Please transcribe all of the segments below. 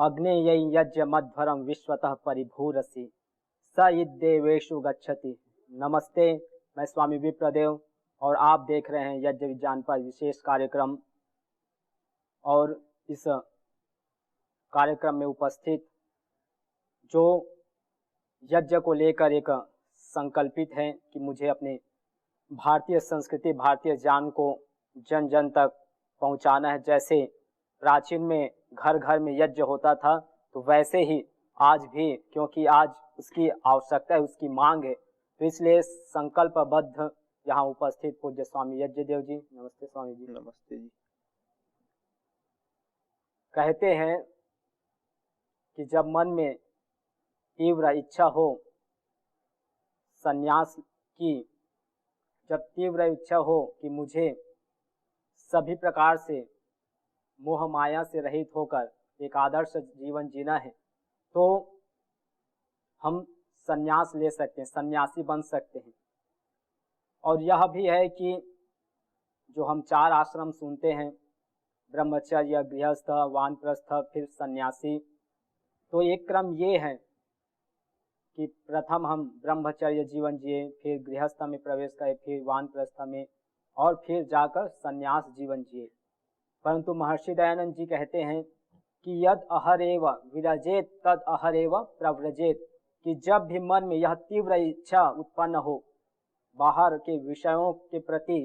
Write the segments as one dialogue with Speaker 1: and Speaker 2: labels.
Speaker 1: अग्नेयै यज्ञमध्वरं विश्वतः परिभूरसि स देवेशु गच्छति। नमस्ते, मैं स्वामी विप्रदेव और आप देख रहे हैं यज्ञ विज्ञान पर विशेष कार्यक्रम। और इस कार्यक्रम में उपस्थित जो यज्ञ को लेकर एक संकल्पित है कि मुझे अपने भारतीय संस्कृति, भारतीय ज्ञान को जन जन तक पहुंचाना है। जैसे प्राचीन में घर घर में यज्ञ होता था, तो वैसे ही आज भी, क्योंकि आज उसकी आवश्यकता है, उसकी मांग है, तो इसलिए संकल्पबद्ध यहाँ उपस्थित पूज्य स्वामी यज्ञदेव जी। नमस्ते स्वामी जी।
Speaker 2: नमस्ते जी।
Speaker 1: कहते हैं कि जब मन में तीव्र इच्छा हो संन्यास की, जब तीव्र इच्छा हो कि मुझे सभी प्रकार से मोह माया से रहित होकर एक आदर्श जीवन जीना है, तो हम संन्यास ले सकते हैं, सन्यासी बन सकते हैं। और यह भी है कि जो हम 4 आश्रम सुनते हैं, ब्रह्मचर्य, गृहस्थ, वानप्रस्थ, फिर सन्यासी, तो एक क्रम ये है कि प्रथम हम ब्रह्मचर्य जीवन जिए, फिर गृहस्थ में प्रवेश करें, फिर वानप्रस्थ में, और फिर जाकर सन्यास जीवन जिए। परंतु महर्षि दयानंद जी कहते हैं कि यद अहरेव विरजेत तद अहरेव प्रव्रजेत, कि जब भी मन में यह तीव्र इच्छा उत्पन्न हो, बाहर के विषयों के प्रति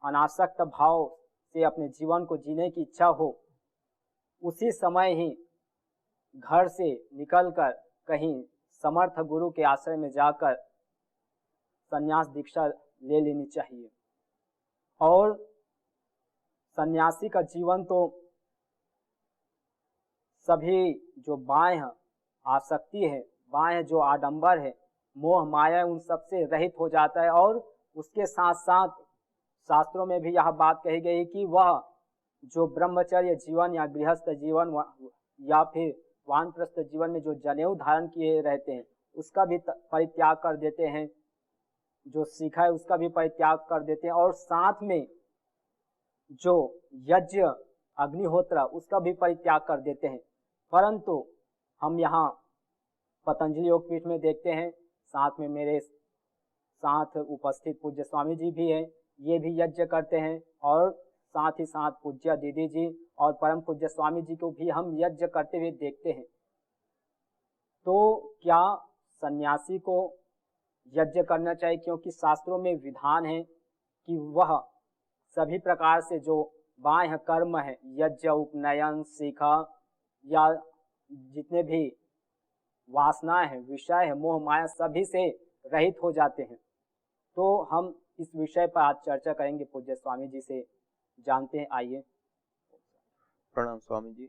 Speaker 1: अनासक्त भाव से अपने जीवन को जीने की इच्छा हो, उसी समय ही घर से निकलकर कहीं समर्थ गुरु के आश्रय में जाकर संन्यास दीक्षा ले लेनी चाहिए। और सन्यासी का जीवन तो सभी जो बाह्य आसक्ति है, बाह्य जो आडंबर है, मोह माया, उन सबसे रहित हो जाता है। और उसके साथ साथ शास्त्रों में भी यह बात कही गई कि वह जो ब्रह्मचर्य जीवन या गृहस्थ जीवन या फिर वानप्रस्थ जीवन में जो जनेऊ धारण किए रहते हैं, उसका भी परित्याग कर देते हैं, जो सीखा है उसका भी परित्याग कर देते हैं, और साथ में जो यज्ञ अग्निहोत्र उसका भी परित्याग कर देते हैं। परंतु हम यहाँ पतंजलि योगपीठ में देखते हैं, साथ में मेरे साथ उपस्थित पूज्य स्वामी जी भी हैं, ये भी यज्ञ करते हैं, और साथ ही साथ पूज्य दीदी जी और परम पूज्य स्वामी जी को भी हम यज्ञ करते हुए देखते हैं। तो क्या सन्यासी को यज्ञ करना चाहिए? क्योंकि शास्त्रों में विधान है कि वह सभी प्रकार से जो बाह्य कर्म है, यज्ञ, उपनयन, शिखा या जितने भी वासनाएं हैं, विषय है, मोह माया, सभी से रहित हो जाते हैं। तो हम इस विषय पर आज चर्चा करेंगे, पूज्य स्वामी जी से जानते हैं। आइए।
Speaker 2: प्रणाम स्वामी जी।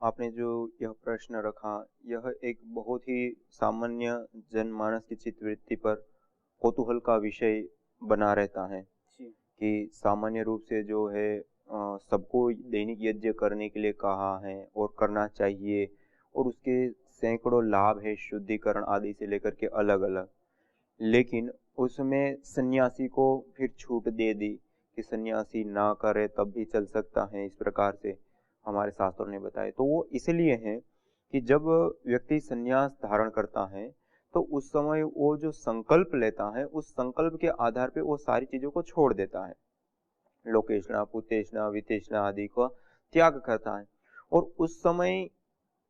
Speaker 2: आपने जो यह प्रश्न रखा, यह एक बहुत ही सामान्य जनमानस की चित्तवृत्ति पर कौतूहल का विषय बना रहता है कि सामान्य रूप से जो है सबको दैनिक यज्ञ करने के लिए कहा है और करना चाहिए, और उसके सैकड़ों लाभ है, शुद्धिकरण आदि से लेकर के अलग अलग। लेकिन उसमें सन्यासी को फिर छूट दे दी कि सन्यासी ना करे तब भी चल सकता है, इस प्रकार से हमारे शास्त्रों ने बताया। तो वो इसलिए है कि जब व्यक्ति सन्यास धारण करता है तो उस समय वो जो संकल्प लेता है, उस संकल्प के आधार पे वो सारी चीजों को छोड़ देता है, लोकेशना, पुतेशना, वितेशना आदि को त्याग करता है। और उस समय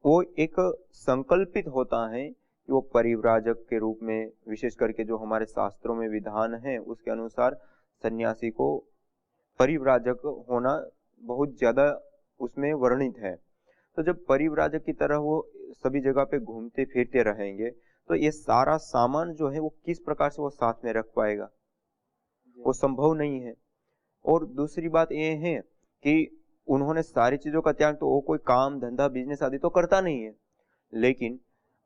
Speaker 2: वो एक संकल्पित होता है कि वो परिव्राजक के रूप में, विशेष करके जो हमारे शास्त्रों में विधान है उसके अनुसार सन्यासी को परिव्राजक होना बहुत ज्यादा उसमें वर्णित है। तो जब परिव्राजक की तरह वो सभी जगह पे घूमते फिरते रहेंगे, तो ये सारा सामान जो है वो किस प्रकार से वो साथ में रख पाएगा, वो संभव नहीं है। और दूसरी बात ये है कि उन्होंने सारी चीजों का त्याग, तो वो कोई काम धंधा बिजनेस आदि तो करता नहीं है, लेकिन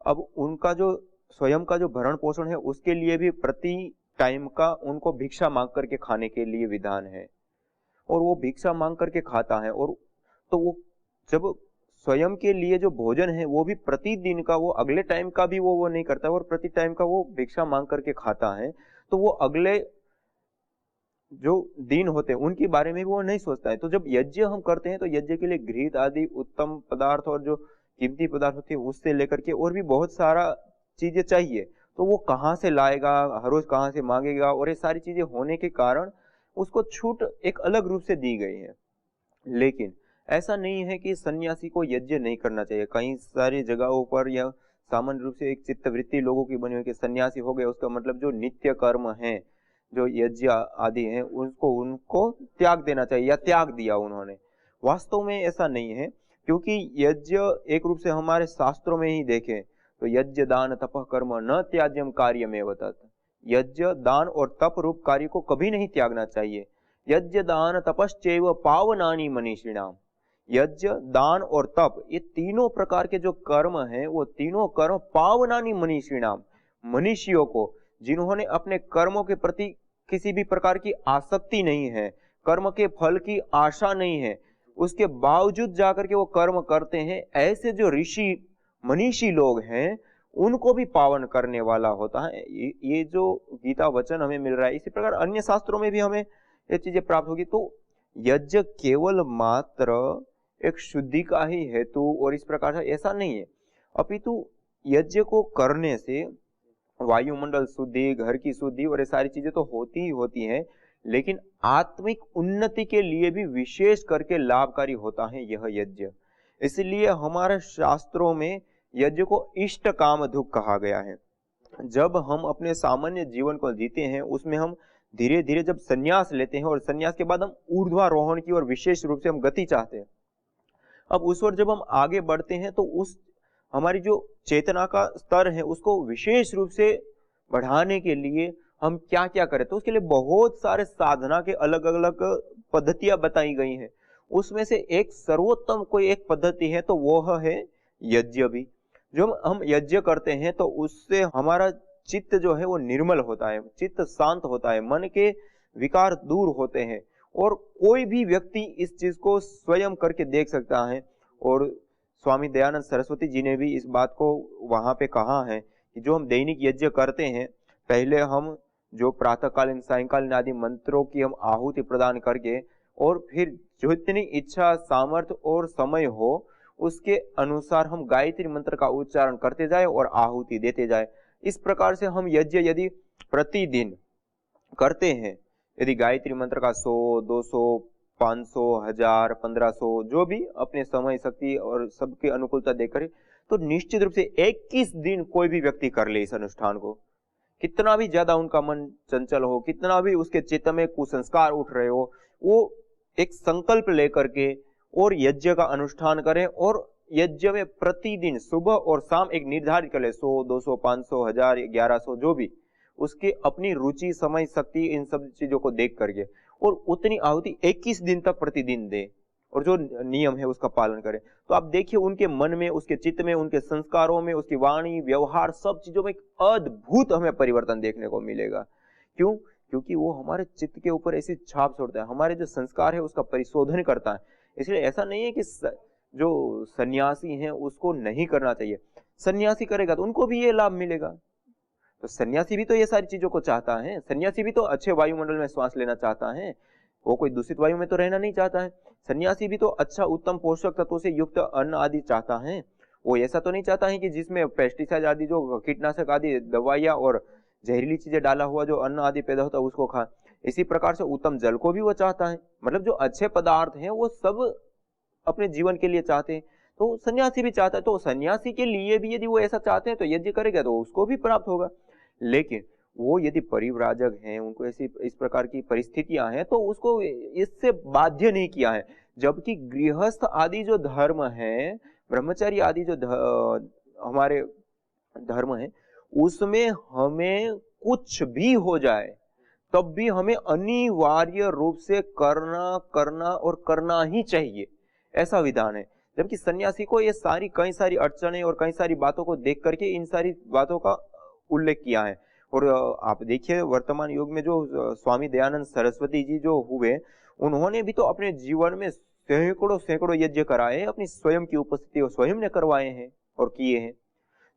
Speaker 2: अब उनका जो स्वयं का जो भरण पोषण है उसके लिए भी प्रति टाइम का उनको भिक्षा मांग करके खाने के लिए विधान है, और वो भिक्षा मांग करके खाता है। और तो वो जब स्वयं के लिए जो भोजन है वो भी प्रतिदिन का, वो अगले टाइम का भी वो नहीं करता, और प्रति टाइम का वो भिक्षा मांग करके खाता है, तो वो अगले जो दिन होते हैं उनके बारे में भी वो नहीं सोचता है। तो जब यज्ञ हम करते हैं तो यज्ञ के लिए घृत आदि उत्तम पदार्थ और जो कीमती पदार्थ होते हैं उससे लेकर के और भी बहुत सारा चीजें चाहिए। तो वो कहाँ से लाएगा, हर रोज कहाँ से मांगेगा, और ये सारी चीजें होने के कारण उसको छूट एक अलग रूप से दी गई है। लेकिन ऐसा नहीं है कि सन्यासी को यज्ञ नहीं करना चाहिए। कई सारी जगहों पर यह सामान्य रूप से एक चित्तवृत्ति लोगों की बनी हुई कि सन्यासी हो गए उसका मतलब जो नित्य कर्म है, जो यज्ञ आदि हैं, उनको त्याग देना चाहिए या त्याग दिया उन्होंने। वास्तव में ऐसा नहीं है, क्योंकि यज्ञ एक रूप से हमारे शास्त्रों में ही देखें तो यज्ञ दान तपः कर्म न त्याज्यम कार्यमेव तत्। यज्ञ दान और तप रूप कार्य को कभी नहीं त्यागना चाहिए। यज्ञ दान तपश्चैव पावनानि मनीषिणाम। यज्ञ दान और तप ये तीनों प्रकार के जो कर्म हैं वो तीनों कर्म पावनानि मनीषिणाम, मनीषियों को जिन्होंने अपने कर्मों के प्रति किसी भी प्रकार की आसक्ति नहीं है, कर्म के फल की आशा नहीं है, उसके बावजूद जाकर के वो कर्म करते हैं, ऐसे जो ऋषि मनीषी लोग हैं उनको भी पावन करने वाला होता है। ये जो गीता वचन हमें मिल रहा है, इसी प्रकार अन्य शास्त्रों में भी हमें ये चीजें प्राप्त होगी। तो यज्ञ केवल मात्र एक शुद्धि का ही हेतु और इस प्रकार से ऐसा नहीं है, अपितु यज्ञ को करने से वायुमंडल शुद्धि, घर की शुद्धि और ये सारी चीजें तो होती ही होती हैं, लेकिन आत्मिक उन्नति के लिए भी विशेष करके लाभकारी होता है यह यज्ञ। इसलिए हमारे शास्त्रों में यज्ञ को इष्ट काम दुख कहा गया है। जब हम अपने सामान्य जीवन को जीते हैं उसमें हम धीरे धीरे जब संन्यास लेते हैं और संन्यास के बाद हम ऊर्ध्वारोहण की और विशेष रूप से हम गति चाहते हैं, अब उस ओर जब हम आगे बढ़ते हैं तो उस हमारी जो चेतना का स्तर है उसको विशेष रूप से बढ़ाने के लिए हम क्या क्या करें, तो उसके लिए बहुत सारे साधना के अलग अलग पद्धतियां बताई गई हैं। उसमें से एक सर्वोत्तम कोई एक पद्धति है तो वह है यज्ञ भी। जो हम यज्ञ करते हैं तो उससे हमारा चित्त जो है वो निर्मल होता है, चित्त शांत होता है, मन के विकार दूर होते हैं, और कोई भी व्यक्ति इस चीज को स्वयं करके देख सकता है। और स्वामी दयानंद सरस्वती जी ने भी इस बात को वहां पे कहा है कि जो हम दैनिक यज्ञ करते हैं, पहले हम जो प्रातःकालीन सायंकालीन आदि मंत्रों की हम आहुति प्रदान करके और फिर जो इतनी इच्छा सामर्थ्य और समय हो उसके अनुसार हम गायत्री मंत्र का उच्चारण करते जाए और आहुति देते जाए। इस प्रकार से हम यज्ञ यदि प्रतिदिन करते हैं, यदि गायत्री मंत्र का 100, 200, 500, 1000, 1500 जो भी अपने समय शक्ति और सबकी अनुकूलता देकर, तो निश्चित रूप से 21 दिन कोई भी व्यक्ति कर ले इस अनुष्ठान को। कितना भी ज्यादा उनका मन चंचल हो, कितना भी उसके चित्त में कुसंस्कार उठ रहे हो, वो एक संकल्प लेकर के और यज्ञ का अनुष्ठान करें और यज्ञ में प्रतिदिन सुबह और शाम एक निर्धारित कर ले, 100, 200, 500, 1000, 1100 जो भी उसके अपनी रुचि समय शक्ति इन सब चीजों को देख करके और उतनी आहुति 21 दिन तक प्रतिदिन दे और जो नियम है उसका पालन करें। तो आप देखिए उनके मन में, उसके चित्त में, उनके संस्कारों में, उसकी वाणी व्यवहार सब चीजों में एक अद्भुत हमें परिवर्तन देखने को मिलेगा। क्यों? क्योंकि वो हमारे चित्त के ऊपर ऐसी छाप छोड़ता है, हमारे जो संस्कार है उसका परिशोधन करता है। इसलिए ऐसा नहीं है कि जो सन्यासी हैं उसको नहीं करना चाहिए, सन्यासी करेगा तो उनको भी ये लाभ मिलेगा। तो सन्यासी भी तो ये सारी चीजों को चाहता है, सन्यासी भी तो अच्छे वायुमंडल में श्वास लेना चाहता है, वो कोई दूषित वायु में तो रहना नहीं चाहता है। सन्यासी भी तो अच्छा उत्तम पोषक तत्वों से युक्त अन्न आदि चाहता है, वो ऐसा तो नहीं चाहता है कि जिसमें पेस्टिसाइड आदि जो कीटनाशक आदि दवाइयां और जहरीली चीजें डाला हुआ जो अन्न आदि पैदा होता है उसको खा। इसी प्रकार से उत्तम जल को भी वो चाहता है, मतलब जो अच्छे पदार्थ हैं वो सब अपने जीवन के लिए चाहते हैं। तो सन्यासी भी चाहता है, तो सन्यासी के लिए भी यदि वो ऐसा चाहते हैं तो यज्ञ करेगा तो उसको भी प्राप्त होगा। लेकिन वो यदि परिव्राजक हैं, उनको ऐसी इस प्रकार की परिस्थितियां हैं तो उसको इससे बाध्य नहीं किया है। जबकि गृहस्थ आदि जो धर्म है, ब्रह्मचर्य आदि जो हमारे धर्म है, उसमें हमें कुछ भी हो जाए तब भी हमें अनिवार्य रूप से करना और करना ही चाहिए, ऐसा विधान है। जबकि सन्यासी को ये कई सारी अड़चनें और कई सारी बातों को देख करके इन सारी बातों का उल्लेख किया है। और आप देखिए वर्तमान युग में जो स्वामी दयानंद सरस्वती जी जो हुए, उन्होंने भी तो अपने जीवन में सैकड़ों यज्ञ कराए, अपनी स्वयं की उपस्थिति और स्वयं ने करवाए हैं और किए हैं।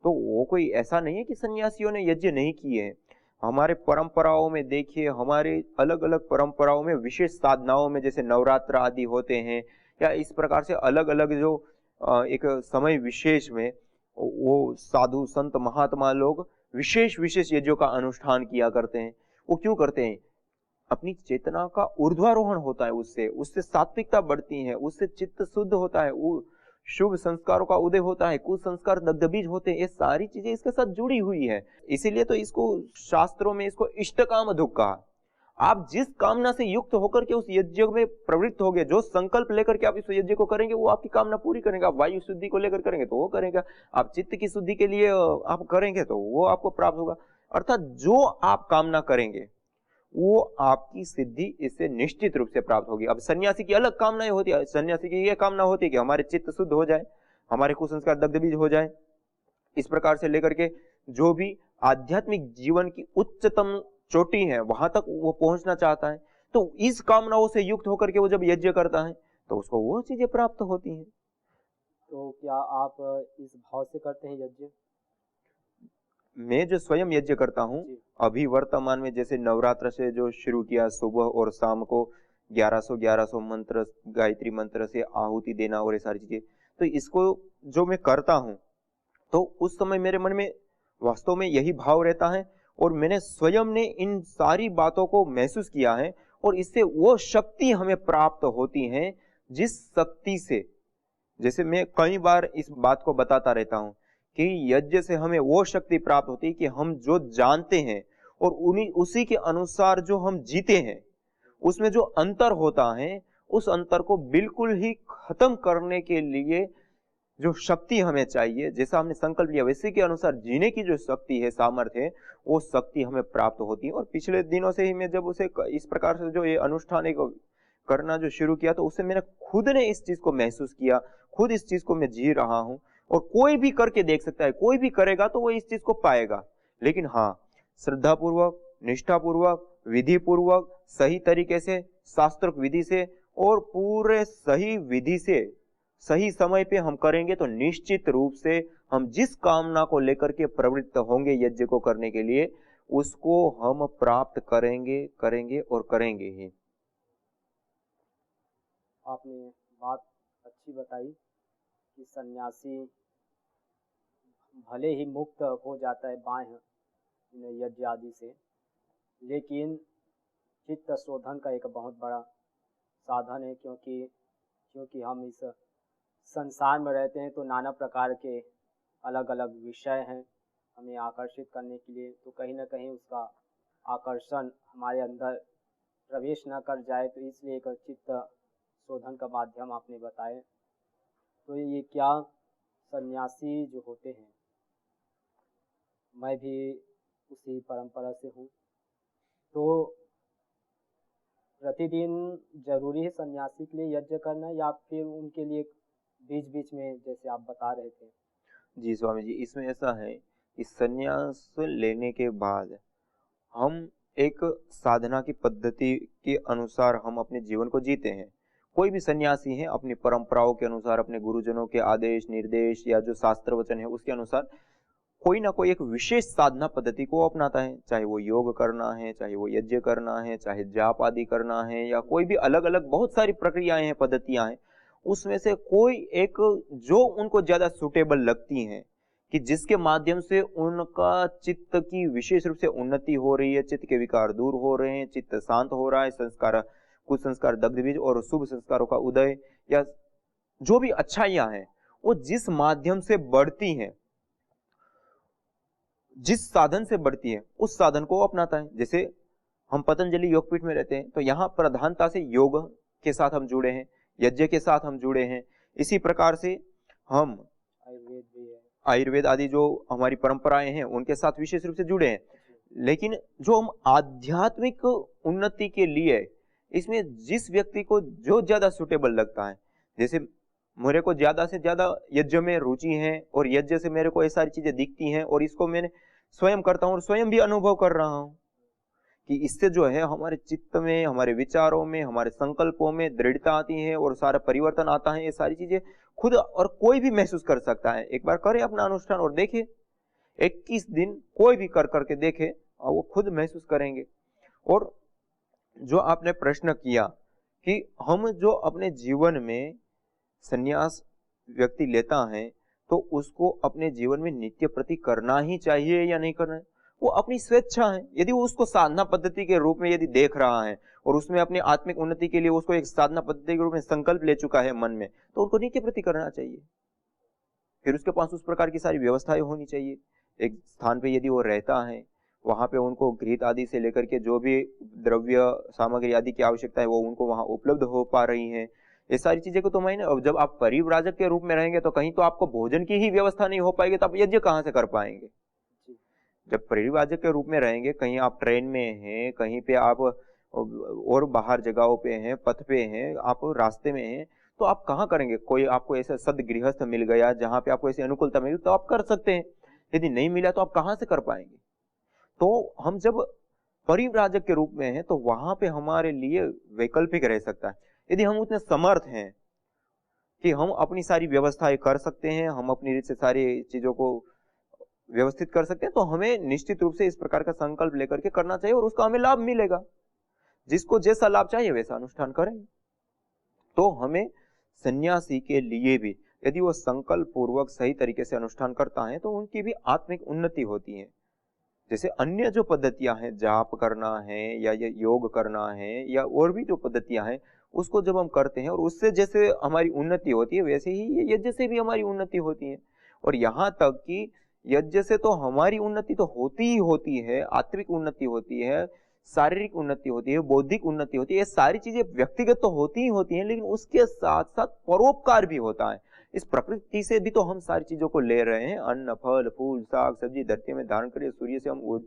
Speaker 2: तो वो कोई ऐसा नहीं है कि सन्यासियों ने यज्ञ नहीं किए हैं। हमारे परंपराओं में देखिए, हमारे अलग अलग परंपराओं में विशेष साधनाओं में जैसे नवरात्र आदि होते हैं, या इस प्रकार से अलग अलग जो एक समय विशेष में वो साधु संत महात्मा लोग विशेष विशेष यज्ञों का अनुष्ठान किया करते हैं। वो क्यों करते हैं? अपनी चेतना का ऊर्ध्वारोहण होता है, उससे उससे सात्विकता बढ़ती है, उससे चित्त शुद्ध होता है, वो शुभ संस्कारों का उदय होता है, कुसंस्कार दग्धबीज होते हैं। ये सारी चीजें इसके साथ जुड़ी हुई है। इसीलिए तो इसको शास्त्रों में इसको इष्टकाम दुख कहा। आप जिस कामना से युक्त होकर के उस यज्ञ में प्रवृत्त होगे, जो संकल्प लेकर के आप इस यज्ञ को करेंगे, वो आपकी कामना पूरी करेगा। आप वायु शुद्धि को लेकर करेंगे तो वो करेगा, आप चित्त की शुद्धि के लिए आप करेंगे तो वो आपको प्राप्त होगा। अर्थात जो आप कामना करेंगे वो आपकी सिद्धि इससे निश्चित रूप से प्राप्त होगी। अब सन्यासी की अलग कामनाएं होती है। सन्यासी की यह कामना होती है कि हमारे चित्त शुद्ध हो जाए, हमारे कुसंस्कार दग्धबीज हो जाए। इस प्रकार से लेकर के जो भी आध्यात्मिक जीवन की उच्चतम चोटी है वहां तक वो पहुंचना चाहता है, तो इस कामनाओं से युक्त होकर के वो जब यज्ञ करता है तो उसको वो चीजें प्राप्त होती हैं।
Speaker 1: तो क्या आप इस भाव से करते हैं यज्ञ?
Speaker 2: मैं जो स्वयं यज्ञ करता हूँ अभी वर्तमान में, जैसे नवरात्र से जो शुरू किया, सुबह और शाम को 1100 मंत्र, गायत्री मंत्र से आहुति देना और ये सारी चीजें, तो इसको जो मैं करता हूँ तो उस समय मेरे मन में वास्तव में यही भाव रहता है, और मैंने स्वयं ने इन सारी बातों को महसूस किया है, और इससे वो शक्ति हमें प्राप्त होती है जिस शक्ति से, जैसे मैं कई बार इस बात को बताता रहता हूँ कि यज्ञ से हमें वो शक्ति प्राप्त होती है कि हम जो जानते हैं और उसी के अनुसार जो हम जीते हैं, उसमें जो अंतर होता है, उस अंतर को बिल्कुल ही खत्म करने के लिए जो शक्ति हमें चाहिए, जैसा हमने संकल्प लिया वैसे के अनुसार जीने की जो शक्ति है, सामर्थ्य है, वो शक्ति हमें प्राप्त होती है। और पिछले दिनों से ही मैं जब उसे इस प्रकार से जो ये अनुष्ठान करना जो शुरू किया, तो उससे मैंने खुद ने इस चीज को महसूस किया, खुद इस चीज को मैं जी रहा हूं। और कोई भी करके देख सकता है, कोई भी करेगा तो वो इस चीज को पाएगा। लेकिन हाँ, श्रद्धा पूर्वक, निष्ठा पूर्वक, विधि पूर्वक, सही तरीके से, शास्त्रोक्त विधि से और पूरे सही विधि से सही समय पे हम करेंगे तो निश्चित रूप से हम जिस कामना को लेकर के प्रवृत्त होंगे यज्ञ को करने के लिए, उसको हम प्राप्त करेंगे और करेंगे ही।
Speaker 1: आपने बात अच्छी बताई कि सन्यासी भले ही मुक्त हो जाता है बाह्य यज्ञ आदि से, लेकिन चित्त शोधन का एक बहुत बड़ा साधन है, क्योंकि हम इस संसार में रहते हैं तो नाना प्रकार के अलग अलग विषय हैं हमें आकर्षित करने के लिए। तो कहीं ना कहीं उसका आकर्षण हमारे अंदर प्रवेश न कर जाए, तो इसलिए एक चित्त शोधन का माध्यम आपने बताए। तो ये क्या सन्यासी जो होते हैं, मैं भी उसी परंपरा से हूँ, तो प्रतिदिन जरूरी है सन्यासी के लिए यज्ञ करना, या फिर उनके लिए बीच बीच में जैसे आप बता रहे थे?
Speaker 2: जी स्वामी जी, इसमें ऐसा है कि संन्यास लेने के बाद हम एक साधना की पद्धति के अनुसार हम अपने जीवन को जीते हैं। कोई भी सन्यासी है अपनी परंपराओं के अनुसार, अपने गुरुजनों के आदेश निर्देश या जो शास्त्र वचन है उसके अनुसार कोई ना कोई एक विशेष साधना पद्धति को अपनाता है। चाहे वो योग करना है, चाहे वो यज्ञ करना है, चाहे जाप आदि करना है, या कोई भी अलग अलग बहुत सारी प्रक्रियाएं हैं, पद्धतियां हैं। उसमें से कोई एक जो उनको ज्यादा सुटेबल लगती हैं, कि जिसके माध्यम से उनका चित्त की विशेष रूप से उन्नति हो रही है, चित्त के विकार दूर हो रहे हैं, चित्त शांत हो रहा है, संस्कार कुछ संस्कार दग्धबीज और शुभ संस्कारों का उदय, या जो भी अच्छाइयां हैं वो जिस माध्यम से बढ़ती हैं, जिस साधन से बढ़ती है, उस साधन को अपनाता है। जैसे हम पतंजलि योगपीठ में रहते हैं तो यहाँ प्रधानता से योग के साथ हम जुड़े हैं, यज्ञ के साथ हम जुड़े हैं। इसी प्रकार से हम आयुर्वेद आदि जो हमारी परंपराएं हैं उनके साथ विशेष रूप से जुड़े हैं। लेकिन जो हम आध्यात्मिक उन्नति के लिए, इसमें जिस व्यक्ति को जो ज्यादा सुटेबल लगता है, जैसे मेरे को ज्यादा से ज्यादा यज्ञ में रुचि है और यज्ञ से मेरे को ये सारी चीजें दिखती हैं और इसको मैंने स्वयं करता हूँ और स्वयं भी अनुभव कर रहा हूँ कि इससे जो है हमारे चित्त में, हमारे विचारों में, हमारे संकल्पों में दृढ़ता आती है और सारा परिवर्तन आता है। ये सारी चीजें खुद और कोई भी महसूस कर सकता है। एक बार करे अपना अनुष्ठान और देखे, 21 दिन कोई भी कर करके देखे वो खुद महसूस करेंगे। और जो आपने प्रश्न किया कि हम जो अपने जीवन में संन्यास व्यक्ति लेता है तो उसको अपने जीवन में नित्य प्रति करना ही चाहिए या नहीं करना है, वो अपनी स्वेच्छा है। यदि वो उसको साधना पद्धति के रूप में यदि देख रहा है और उसमें अपनी आत्मिक उन्नति के लिए उसको एक साधना पद्धति के रूप में संकल्प ले चुका है मन में, तो उनको नित्य प्रति करना चाहिए। फिर उसके पास उस प्रकार की सारी व्यवस्थाएं होनी चाहिए। एक स्थान पे यदि वो रहता है, वहां पे उनको घृत आदि से लेकर के जो भी द्रव्य सामग्री आदि की आवश्यकता है वो उनको वहां उपलब्ध हो पा रही है। ये सारी चीजें को तो मैंने, अब जब आप परिव्राजक के रूप में रहेंगे तो कहीं तो आपको भोजन की ही व्यवस्था नहीं हो पाएगी, तो आप यज्ञ कहाँ से कर पाएंगे। जब परिव्राजक के रूप में रहेंगे, कहीं आप ट्रेन में हैं, कहीं पे आप और बाहर जगहों पे हैं, पथ पे हैं, आप रास्ते में हैं, तो आप कहाँ करेंगे। कोई आपको ऐसा सदगृहस्थ मिल गया जहां पे आपको ऐसी अनुकूलता मिली तो आप कर सकते हैं, यदि नहीं मिला तो आप कहाँ से कर पाएंगे। तो हम जब परिव्राजक के रूप में हैं तो वहां पे हमारे लिए वैकल्पिक रह सकता है। यदि हम उतने समर्थ हैं कि हम अपनी सारी व्यवस्थाएं कर सकते हैं, हम अपनी रीत से सारी चीजों को व्यवस्थित कर सकते हैं, तो हमें निश्चित रूप से इस प्रकार का संकल्प लेकर के करना चाहिए और उसका हमें लाभ मिलेगा। जिसको जैसा लाभ चाहिए वैसा अनुष्ठान करें। तो हमें सन्यासी के लिए भी यदि वो संकल्प पूर्वक सही तरीके से अनुष्ठान करता है तो उनकी भी आत्मिक उन्नति होती है। जैसे अन्य जो पद्धतियां हैं, जाप करना है या ये योग करना है या और भी जो पद्धतियां हैं, उसको जब हम करते हैं और उससे जैसे हमारी उन्नति होती है वैसे ही ये यज्ञ से भी हमारी उन्नति होती है। और यहाँ तक कि यज्ञ से तो हमारी उन्नति तो होती ही होती है, आत्मिक उन्नति होती है, शारीरिक उन्नति होती है, बौद्धिक उन्नति होती है। ये सारी चीजें व्यक्तिगत तो होती ही होती हैं, लेकिन उसके साथ साथ परोपकार भी होता है। इस प्रकृति से भी तो हम सारी चीजों को ले रहे हैं। अन्न, फल, फूल, साग, सब्जी धरती में धारण करिए, सूर्य से हम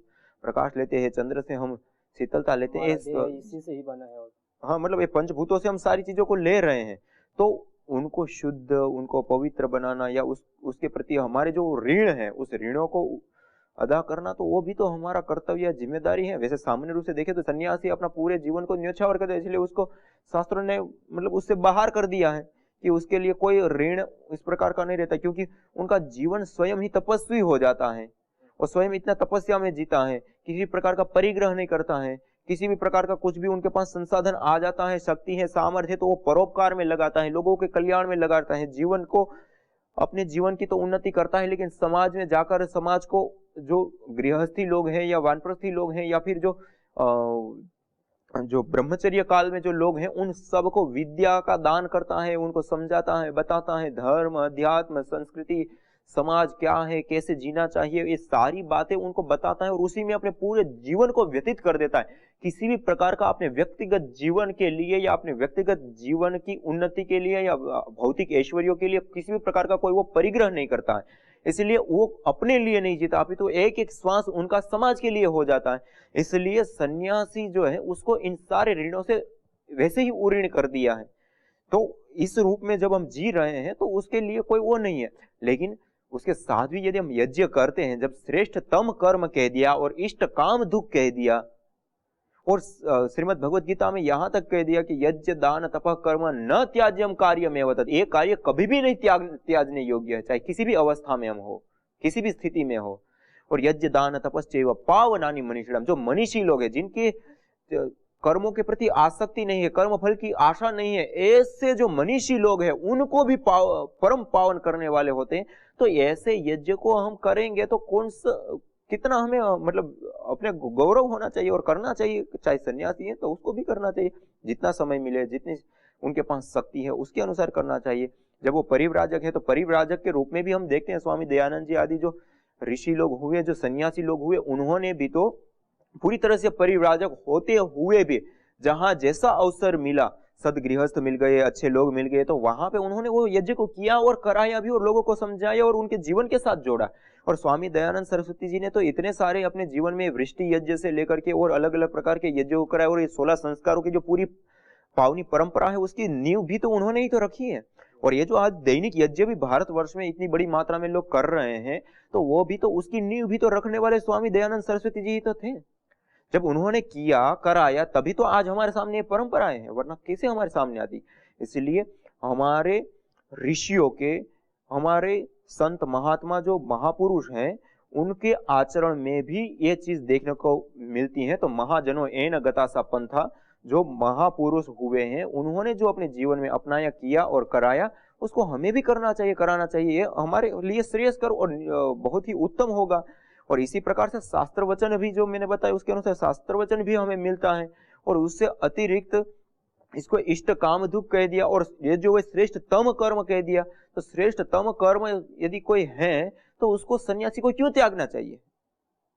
Speaker 2: प्रकाश लेते हैं, चंद्र से हम शीतलता लेते हैं,
Speaker 1: इसी से ही बना है।
Speaker 2: हाँ, मतलब ये पंचभूतों से हम सारी चीजों को ले रहे हैं। तो उनको शुद्ध, उनको पवित्र बनाना या उसके प्रति हमारे जो ऋण है उस ऋणों को अदा करना, तो वो भी तो हमारा कर्तव्य, जिम्मेदारी है। वैसे सामान्य रूप से देखें तो सन्यासी अपना पूरे जीवन को न्योछावर करता है, इसलिए उसको शास्त्रों ने मतलब उससे बाहर कर दिया है कि उसके लिए कोई ऋण इस प्रकार का नहीं रहता, क्योंकि उनका जीवन स्वयं ही तपस्वी हो जाता है और स्वयं इतना तपस्या में जीता है, किसी प्रकार का परिग्रह नहीं करता है, किसी भी प्रकार का कुछ भी उनके पास संसाधन आ जाता है, शक्ति है, सामर्थ्य है, तो वो परोपकार में लगाता है, लोगों के कल्याण में लगाता है, जीवन को, अपने जीवन की तो उन्नति करता है, लेकिन समाज में जाकर समाज को, जो गृहस्थी लोग हैं या वानप्रस्थी लोग हैं या फिर जो ब्रह्मचर्य काल में जो लोग हैं, उन सबको विद्या का दान करता है, उनको समझाता है, बताता है धर्म, अध्यात्म, संस्कृति, समाज क्या है, कैसे जीना चाहिए, ये सारी बातें उनको बताता है और उसी में अपने पूरे जीवन को व्यतीत कर देता है। किसी भी प्रकार का अपने व्यक्तिगत जीवन के लिए या अपने व्यक्तिगत जीवन की उन्नति के लिए या भौतिक ऐश्वर्यों के लिए किसी भी प्रकार का कोई वो परिग्रह नहीं करता है। इसलिए वो अपने लिए नहीं जीता, अभी तो एक एक श्वास उनका समाज के लिए हो जाता है। इसलिए सन्यासी जो है उसको इन सारे ऋणों से वैसे ही उऋण कर दिया है। तो इस रूप में जब हम जी रहे हैं तो उसके लिए कोई वो नहीं है। लेकिन उसके साथ भी यदि हम यज्ञ करते हैं, जब श्रेष्ठतम कर्म कह दिया और इष्ट काम दुख कह दिया, और श्रीमद् भगवत गीता में यहां तक कह दिया कि यज्ञ दान तपः कर्म न त्याज्यम कार्यमेव तत्, ये कार्य कभी भी नहीं त्याजने योग्य है, चाहे किसी भी अवस्था में हम हो, किसी भी स्थिति में हो। और यज्ञ दान तपश्चैव पावनानि मनीषिणम्, जो मनीषी लोग हैं, जिनके कर्मों के प्रति आसक्ति नहीं है, कर्म फल की आशा नहीं है, ऐसे जो मनीषी लोग हैं उनको भी परम पावन करने वाले होते हैं। तो ऐसे यज्ञ को हम करेंगे तो कितना हमें मतलब अपने गौरव होना चाहिए और करना चाहिए। चाहे सन्यासी है तो उसको भी करना चाहिए, जितना समय मिले, जितनी उनके पास शक्ति है उसके अनुसार करना चाहिए। जब वो परिव्राजक है तो परिव्राजक के रूप में भी हम देखते हैं स्वामी दयानंद जी आदि जो ऋषि लोग हुए, जो सन्यासी लोग हुए, उन्होंने भी तो पूरी तरह से परिव्राजक होते हुए भी जहां जैसा अवसर मिला, सदगृहस्थ मिल गए, अच्छे लोग मिल गए, तो वहां पे उन्होंने वो यज्ञ को किया और कराया भी और लोगों को समझाया और उनके जीवन के साथ जोड़ा। और स्वामी दयानंद सरस्वती जी ने तो इतने सारे अपने जीवन में वृष्टि यज्ञ से लेकर के और अलग अलग प्रकार के यज्ञ को कराए, और ये 16 संस्कारों की जो पूरी पावनी परंपरा है उसकी नींव भी तो उन्होंने ही तो रखी है। और ये जो आज दैनिक यज्ञ भी भारतवर्ष में इतनी बड़ी मात्रा में लोग कर रहे हैं, तो वो भी तो उसकी नींव भी तो रखने वाले स्वामी दयानंद सरस्वती जी ही तो थे। जब उन्होंने किया, कराया, तभी तो आज हमारे सामने ये परंपराएं हैं, वरना कैसे हमारे सामने आती। इसलिए हमारे ऋषियों के, हमारे संत महात्मा जो महापुरुष हैं, उनके आचरण में भी ये चीज देखने को मिलती है। तो महाजनों एन गतासा पंथा, जो महापुरुष हुए हैं उन्होंने जो अपने जीवन में अपनाया, किया और कराया, उसको हमें भी करना चाहिए, कराना चाहिए। ये हमारे लिए श्रेयस्कर और बहुत ही उत्तम होगा। और इसी प्रकार से शास्त्र वचन भी जो मैंने बताया उसके अनुसार शास्त्र वचन भी हमें मिलता है। और उससे अतिरिक्त इसको इष्ट काम दुख कह दिया, और ये जो श्रेष्ठतम कर्म कह दिया। तो श्रेष्ठतम कर्म यदि कोई है तो उसको सन्यासी को क्यों त्यागना चाहिए?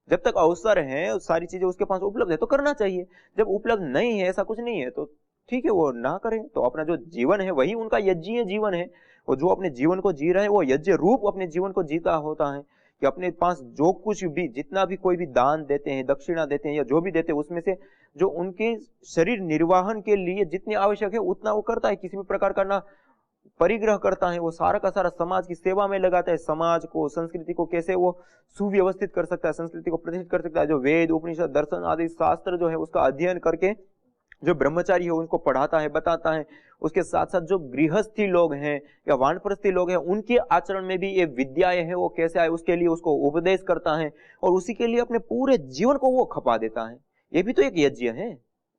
Speaker 2: जब तक अवसर है, सारी चीजें उसके पास उपलब्ध है तो करना चाहिए। जब उपलब्ध नहीं है, ऐसा कुछ नहीं है, तो ठीक है वो ना करें। तो अपना जो जीवन है वही उनका यज्ञीय जीवन है। और जो अपने जीवन को जी रहे हैं वो यज्ञ रूप अपने जीवन को जीता होता है। कि अपने पास जो कुछ भी, जितना भी कोई भी दान देते हैं, दक्षिणा देते हैं या जो भी देते हैं, उसमें से जो उनके शरीर निर्वाहन के लिए जितनी आवश्यक है उतना वो करता है। किसी भी प्रकार का ना परिग्रह करता है, वो सारा का सारा समाज की सेवा में लगाता है। समाज को, संस्कृति को कैसे वो सुव्यवस्थित कर सकता है, संस्कृति को प्रतिष्ठित कर सकता है। जो वेद, उपनिषद, दर्शन आदि शास्त्र जो है उसका अध्ययन करके जो ब्रह्मचारी है उनको पढ़ाता है, बताता है। उसके साथ साथ जो गृहस्थी लोग हैं या वानप्रस्थी लोग हैं उनके आचरण में भी ये विद्याएं है वो कैसे आए उसके लिए उसको उपदेश करता है, और उसी के लिए अपने पूरे जीवन को वो खपा देता है। ये भी तो एक यज्ञ है।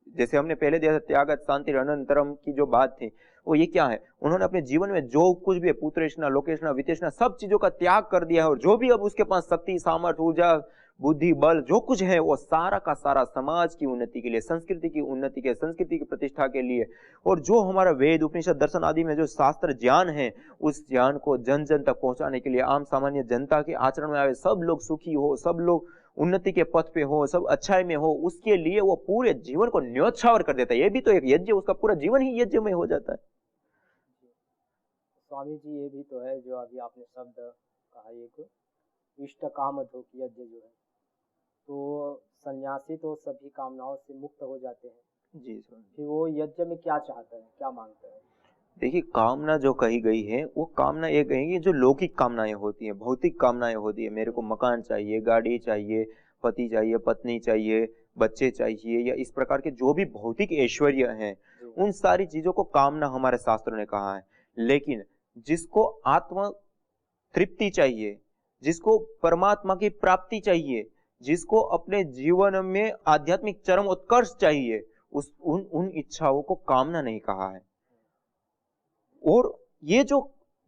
Speaker 2: जैसे हमने पहले देखा त्यागत शांति अनंतरम की जो बात थी वो ये क्या है, उन्होंने अपने जीवन में जो कुछ भी है, पुत्रेष्णा, लोकेष्णा, वितेष्णा, सब चीजों का त्याग कर दिया है। और जो भी अब उसके पास शक्ति, सामर्थ्य, ऊर्जा, बुद्धि, बल जो कुछ है वो सारा का सारा समाज की उन्नति के लिए, संस्कृति की उन्नति के, संस्कृति की प्रतिष्ठा के लिए। और जो हमारा वेद, उपनिषद, दर्शन आदि में जो शास्त्र ज्ञान है उस ज्ञान को जन जन तक पहुंचाने के लिए, आम सामान्य जनता के आचरण में आवे, सब लोग सुखी हो, सब लोग उन्नति के पथ पे हो, सब अच्छाई में हो, उसके लिए वो पूरे जीवन को न्योछावर कर देता है। ये भी तो एक यज्ञ, उसका पूरा जीवन ही यज्ञ में हो जाता है।
Speaker 1: स्वामी जी ये भी तो है जो अभी आपने शब्द कहा, एक इष्ट काम धोक यज्ञ जो है, तो सन्यासी तो सभी कामनाओं से मुक्त हो जाते हैं
Speaker 2: जी स्वामी।
Speaker 1: फिर वो यज्ञ में क्या चाहता है, क्या मांगता है?
Speaker 2: देखिए कामना जो कही गई है वो कामना ये कहेंगे जो लौकिक कामनाएं होती हैं, भौतिक कामनाएं होती है। मेरे को मकान चाहिए, गाड़ी चाहिए, पति चाहिए, पत्नी चाहिए, बच्चे चाहिए, या इस प्रकार के जो भी भौतिक ऐश्वर्य हैं, उन सारी चीजों को कामना हमारे शास्त्रों ने कहा है। लेकिन जिसको आत्म तृप्ति चाहिए, जिसको परमात्मा की प्राप्ति चाहिए, जिसको अपने जीवन में आध्यात्मिक चरम उत्कर्ष चाहिए, उन इच्छाओं को कामना नहीं कहा है। और ये जो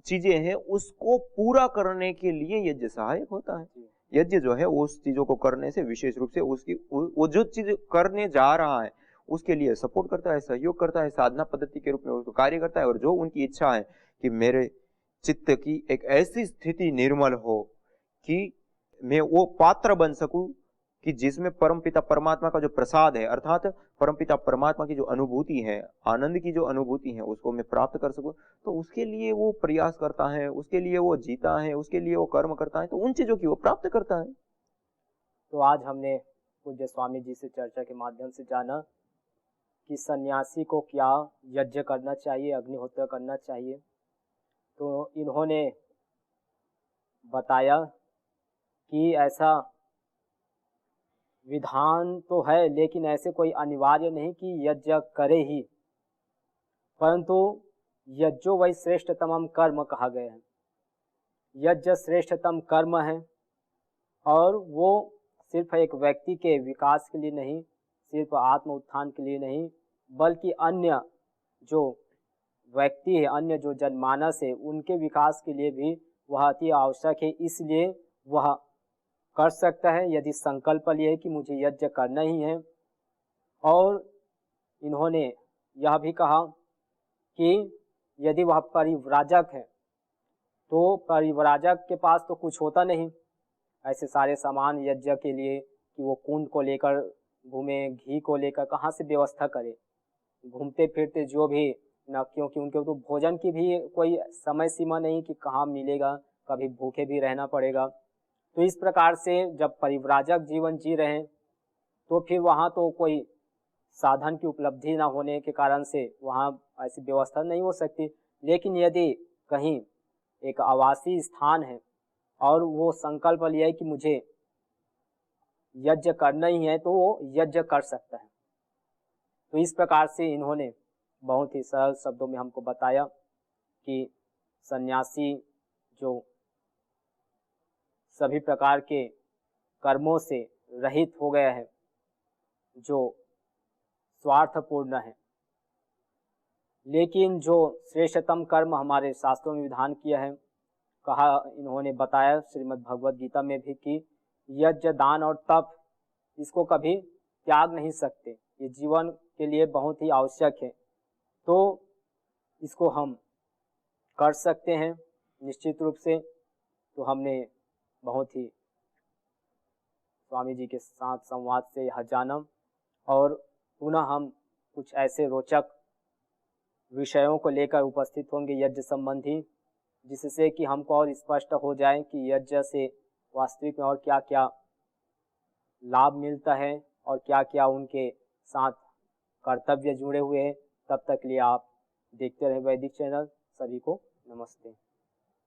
Speaker 2: चीजें हैं उसको पूरा करने के लिए यज्ञ सहायक होता है। यज्ञ जो है उस चीजों को करने से विशेष रूप से उसकी वो जो चीज करने जा रहा है उसके लिए सपोर्ट करता है, सहयोग करता है, साधना पद्धति के रूप में उसको कार्य करता है। और जो उनकी इच्छा है कि मेरे चित्त की एक ऐसी स्थिति निर्मल हो कि मैं वो पात्र बन सकूं कि जिसमें परमपिता परमात्मा का जो प्रसाद है, अर्थात परमपिता परमात्मा की जो अनुभूति है, आनंद की जो अनुभूति है, उसको मैं प्राप्त कर सकूं। तो उसके लिए वो प्रयास करता है, उसके लिए वो जीता है, उसके लिए वो कर्म करता है, तो उन चीजों की वो प्राप्त करता है।
Speaker 1: तो आज हमने पूज्य स्वामी जी से चर्चा के माध्यम से जाना कि सन्यासी को क्या यज्ञ करना चाहिए, अग्निहोत्र करना चाहिए। तो इन्होंने बताया कि ऐसा विधान तो है लेकिन ऐसे कोई अनिवार्य नहीं कि यज्ञ करे ही, परंतु यज्ञो वही श्रेष्ठतम कर्म कहा गया है। यज्ञ श्रेष्ठतम कर्म है और वो सिर्फ एक व्यक्ति के विकास के लिए नहीं, सिर्फ आत्म उत्थान के लिए नहीं, बल्कि अन्य जो व्यक्ति है, अन्य जो जनमानस है, उनके विकास के लिए भी वह अति आवश्यक है। इसलिए वह कर सकता है यदि संकल्प लिए है कि मुझे यज्ञ करना ही है। और इन्होंने यह भी कहा कि यदि वह परिव्राजक है तो परिव्राजक के पास तो कुछ होता नहीं, ऐसे सारे सामान यज्ञ के लिए कि वो कुंड को लेकर घूमे, घी को लेकर कहाँ से व्यवस्था करे, घूमते फिरते जो भी न, क्योंकि उनके तो भोजन की भी कोई समय सीमा नहीं कि कहाँ मिलेगा, कभी भूखे भी रहना पड़ेगा। तो इस प्रकार से जब परिव्राजक जीवन जी रहे हैं तो फिर वहाँ तो कोई साधन की उपलब्धि न होने के कारण से वहाँ ऐसी व्यवस्था नहीं हो सकती। लेकिन यदि कहीं एक आवासीय स्थान है और वो संकल्प लिया है कि मुझे यज्ञ करना ही है, तो वो यज्ञ कर सकता है। तो इस प्रकार से इन्होंने बहुत ही सरल शब्दों में हमको बताया कि सन्यासी जो सभी प्रकार के कर्मों से रहित हो गया है, जो स्वार्थपूर्ण है। लेकिन जो श्रेष्ठतम कर्म हमारे शास्त्रों में विधान किया है, कहा इन्होंने बताया श्रीमद् भगवद गीता में भी कि यज्ञ, दान और तप इसको कभी त्याग नहीं सकते, ये जीवन के लिए बहुत ही आवश्यक है। तो इसको हम कर सकते हैं निश्चित रूप से। तो हमने बहुत ही स्वामी जी के साथ संवाद से यह जाना, और पुनः हम कुछ ऐसे रोचक विषयों को लेकर उपस्थित होंगे यज्ञ संबंधी, जिससे कि हमको और स्पष्ट हो जाए कि यज्ञ से वास्तविक में और क्या क्या लाभ मिलता है और क्या क्या उनके साथ कर्तव्य जुड़े हुए हैं। तब तक लिए आप देखते रहे वैदिक चैनल। सभी को नमस्ते।